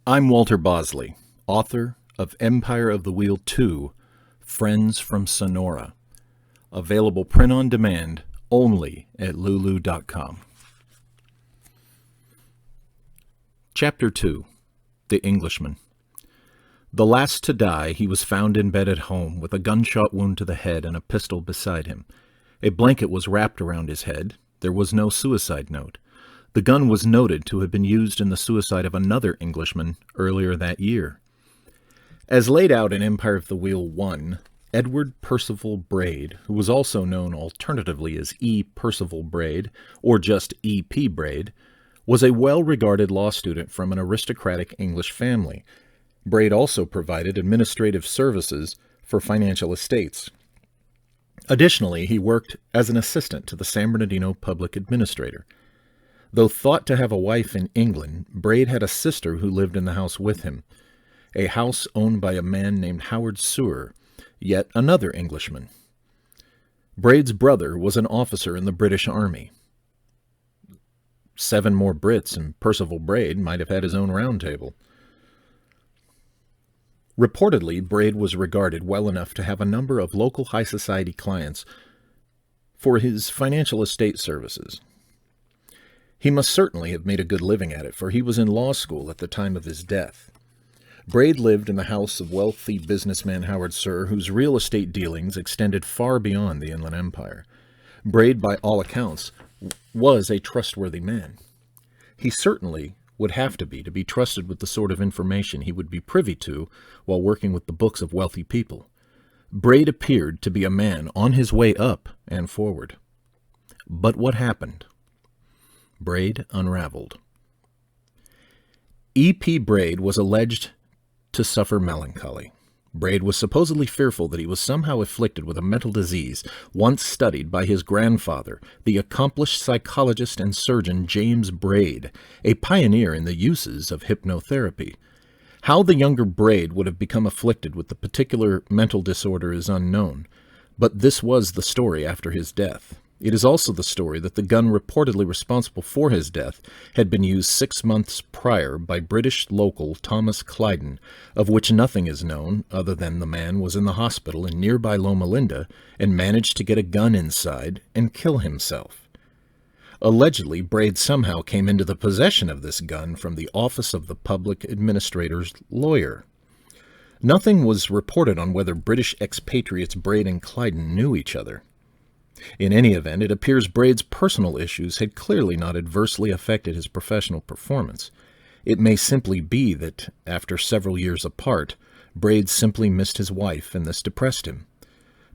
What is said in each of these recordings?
I'm Walter Bosley, author of Empire of the Wheel 2, Friends from Sonora. Available print on demand only at lulu.com. Chapter 2. The Englishman. The last to die, he was found in bed at home with a gunshot wound to the head and a pistol beside him. A blanket was wrapped around his head. There was no suicide note. The gun was noted to have been used in the suicide of another Englishman earlier that year. As laid out in Empire of the Wheel 1, Edward Percival Braid, who was also known alternatively as E. Percival Braid, or just E.P. Braid, was a well-regarded law student from an aristocratic English family. Braid also provided administrative services for financial estates. Additionally, he worked as an assistant to the San Bernardino public administrator. Though thought to have a wife in England, Braid had a sister who lived in the house with him, a house owned by a man named Howard Seward, yet another Englishman. Braid's brother was an officer in the British Army. 7 more Brits, and Percival Braid might have had his own round table. Reportedly, Braid was regarded well enough to have a number of local high society clients for his financial estate services. He must certainly have made a good living at it, for he was in law school at the time of his death. Braid lived in the house of wealthy businessman Howard Seward, whose real estate dealings extended far beyond the Inland Empire. Braid, by all accounts, was a trustworthy man. He certainly would have to be trusted with the sort of information he would be privy to while working with the books of wealthy people. Braid appeared to be a man on his way up and forward. But what happened? Braid unraveled. E.P. Braid was alleged to suffer melancholy. Braid was supposedly fearful that he was somehow afflicted with a mental disease once studied by his grandfather, the accomplished psychologist and surgeon James Braid, a pioneer in the uses of hypnotherapy. How the younger Braid would have become afflicted with the particular mental disorder is unknown, but this was the story after his death. It is also the story that the gun reportedly responsible for his death had been used 6 months prior by British local Thomas Clyden, of which nothing is known other than the man was in the hospital in nearby Loma Linda and managed to get a gun inside and kill himself. Allegedly, Braid somehow came into the possession of this gun from the office of the public administrator's lawyer. Nothing was reported on whether British expatriates Braid and Clyden knew each other. In any event, it appears Braid's personal issues had clearly not adversely affected his professional performance. It may simply be that, after several years apart, Braid simply missed his wife and this depressed him.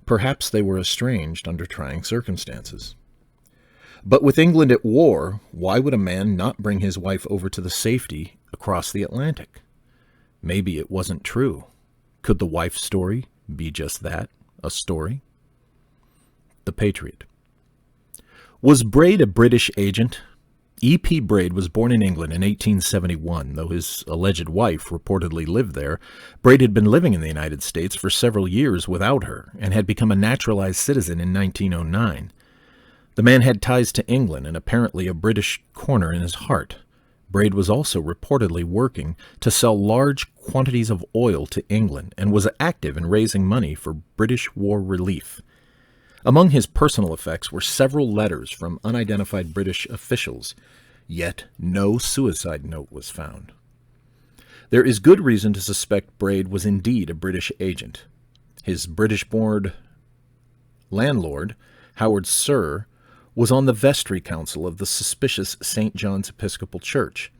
Perhaps they were estranged under trying circumstances. But with England at war, why would a man not bring his wife over to the safety across the Atlantic? Maybe it wasn't true. Could the wife's story be just that, a story? The Patriot. Was Braid a British agent? E.P. Braid was born in England in 1871. Though his alleged wife reportedly lived there, Braid had been living in the United States for several years without her and had become a naturalized citizen in 1909. The man had ties to England and apparently a British corner in his heart. Braid was also reportedly working to sell large quantities of oil to England and was active in raising money for British war relief. Among his personal effects were several letters from unidentified British officials, yet no suicide note was found. There is good reason to suspect Braid was indeed a British agent. His British-born landlord, Howard Seward, was on the vestry council of the suspicious St. John's Episcopal Church,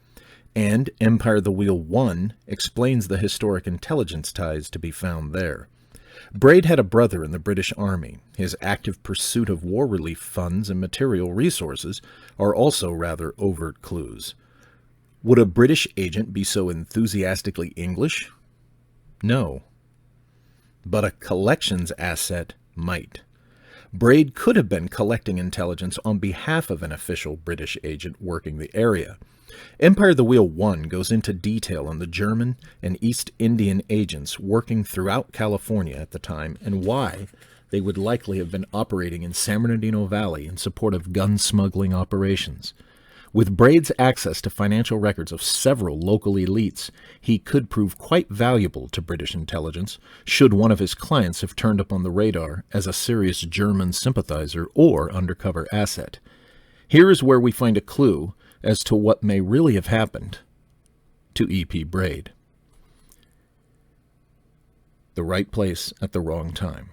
and Empire of the Wheel 1 explains the historic intelligence ties to be found there. Braid had a brother in the British Army. His active pursuit of war relief funds and material resources are also rather overt clues. Would a British agent be so enthusiastically English? No. But a collections asset might. Braid could have been collecting intelligence on behalf of an official British agent working the area. Empire of the Wheel 1 goes into detail on the German and East Indian agents working throughout California at the time and why they would likely have been operating in San Bernardino Valley in support of gun smuggling operations. With Braid's access to financial records of several local elites, he could prove quite valuable to British intelligence should one of his clients have turned up on the radar as a serious German sympathizer or undercover asset. Here is where we find a clue as to what may really have happened to E.P. Braid. The right place at the wrong time.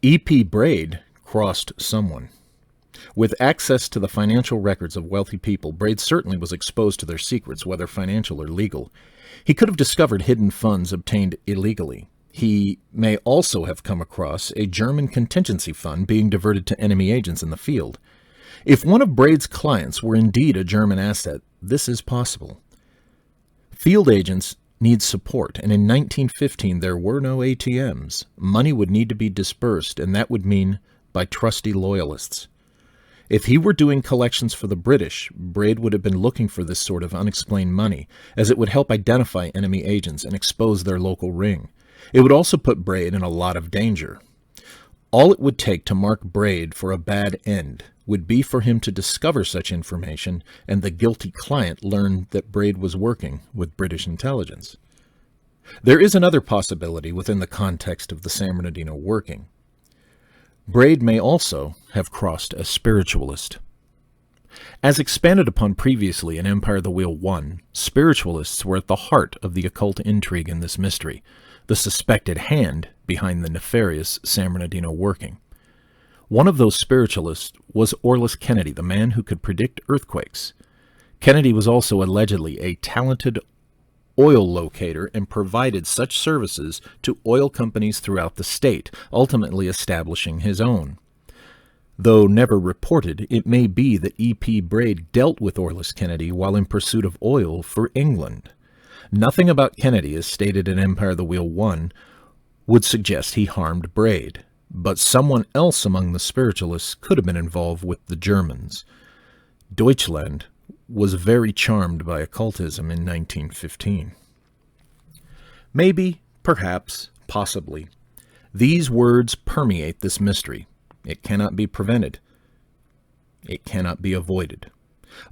E.P. Braid crossed someone. With access to the financial records of wealthy people, Braid certainly was exposed to their secrets, whether financial or legal. He could have discovered hidden funds obtained illegally. He may also have come across a German contingency fund being diverted to enemy agents in the field. If one of Braid's clients were indeed a German asset, this is possible. Field agents need support, and in 1915 there were no ATMs. Money would need to be dispersed, and that would mean by trusty loyalists. If he were doing collections for the British, Braid would have been looking for this sort of unexplained money, as it would help identify enemy agents and expose their local ring. It would also put Braid in a lot of danger. All it would take to mark Braid for a bad end would be for him to discover such information and the guilty client learned that Braid was working with British intelligence. There is another possibility within the context of the San Bernardino working. Braid may also have crossed as spiritualist. As expanded upon previously in Empire of the Wheel 1, spiritualists were at the heart of the occult intrigue in this mystery, the suspected hand behind the nefarious San Bernardino working. One of those spiritualists was Orlis Kennedy, the man who could predict earthquakes. Kennedy was also allegedly a talented oil locator and provided such services to oil companies throughout the state, ultimately establishing his own. Though never reported, it may be that E.P. Braid dealt with Orlis Kennedy while in pursuit of oil for England. Nothing about Kennedy, as stated in Empire of the Wheel 1, would suggest he harmed Braid, but someone else among the spiritualists could have been involved with the Germans. Deutschland was very charmed by occultism in 1915. Maybe, perhaps, possibly, these words permeate this mystery. It cannot be prevented. It cannot be avoided.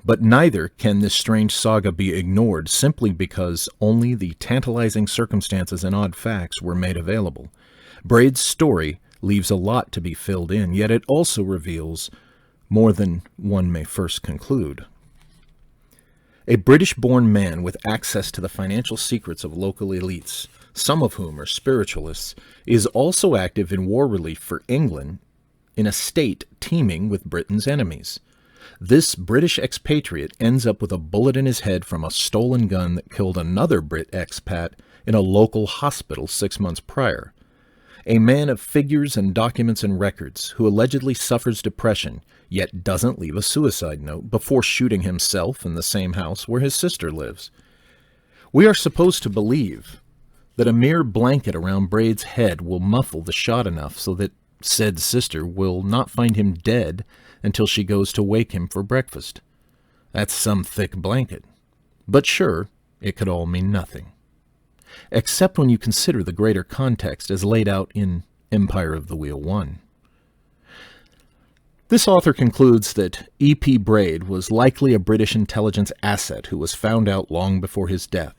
But neither can this strange saga be ignored simply because only the tantalizing circumstances and odd facts were made available. Braid's story leaves a lot to be filled in, yet it also reveals more than one may first conclude. A British-born man with access to the financial secrets of local elites, some of whom are spiritualists, is also active in war relief for England in a state teeming with Britain's enemies. This British expatriate ends up with a bullet in his head from a stolen gun that killed another Brit expat in a local hospital 6 months prior. A man of figures and documents and records who allegedly suffers depression, yet doesn't leave a suicide note before shooting himself in the same house where his sister lives. We are supposed to believe that a mere blanket around Braid's head will muffle the shot enough so that said sister will not find him dead until she goes to wake him for breakfast. That's some thick blanket. But sure, it could all mean nothing. Except when you consider the greater context as laid out in Empire of the Wheel 1. This author concludes that E.P. Braid was likely a British intelligence asset who was found out long before his death.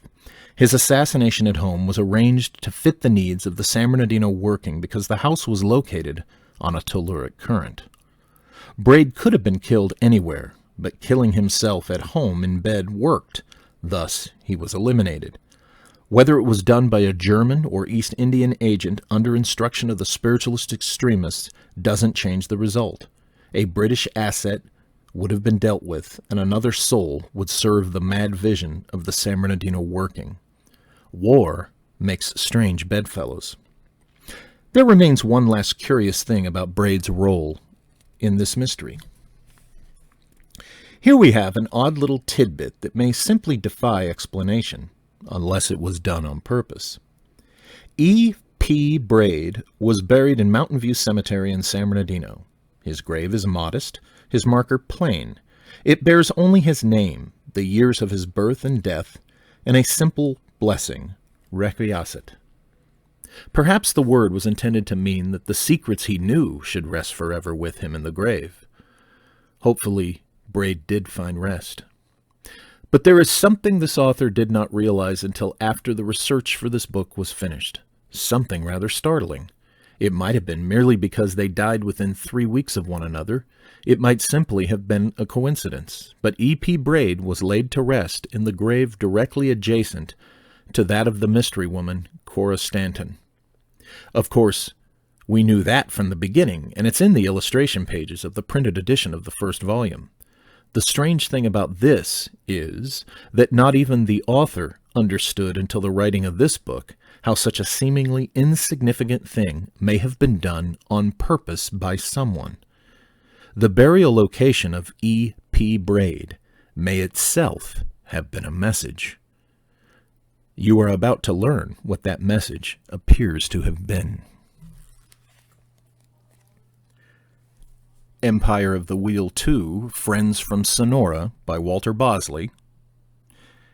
His assassination at home was arranged to fit the needs of the San Bernardino working because the house was located on a telluric current. Braid could have been killed anywhere, but killing himself at home in bed worked. Thus, he was eliminated. Whether it was done by a German or East Indian agent under instruction of the spiritualist extremists doesn't change the result. A British asset would have been dealt with, and another soul would serve the mad vision of the San Bernardino working. War makes strange bedfellows. There remains one last curious thing about Braid's role in this mystery. Here we have an odd little tidbit that may simply defy explanation, unless it was done on purpose. E.P. Braid was buried in Mountain View Cemetery in San Bernardino. His grave is modest, his marker plain. It bears only his name, the years of his birth and death, and a simple blessing, requiescat. Perhaps the word was intended to mean that the secrets he knew should rest forever with him in the grave. Hopefully, Braid did find rest. But there is something this author did not realize until after the research for this book was finished. Something rather startling. It might have been merely because they died within 3 weeks of one another. It might simply have been a coincidence. But E.P. Braid was laid to rest in the grave directly adjacent to that of the mystery woman, Cora Stanton. Of course, we knew that from the beginning, and it's in the illustration pages of the printed edition of the first volume. The strange thing about this is that not even the author understood until the writing of this book how such a seemingly insignificant thing may have been done on purpose by someone. The burial location of E.P. Braid may itself have been a message. You are about to learn what that message appears to have been. Empire of the Wheel 2, Friends from Sonora by Walter Bosley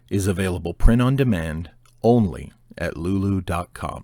is available print on demand only at lulu.com.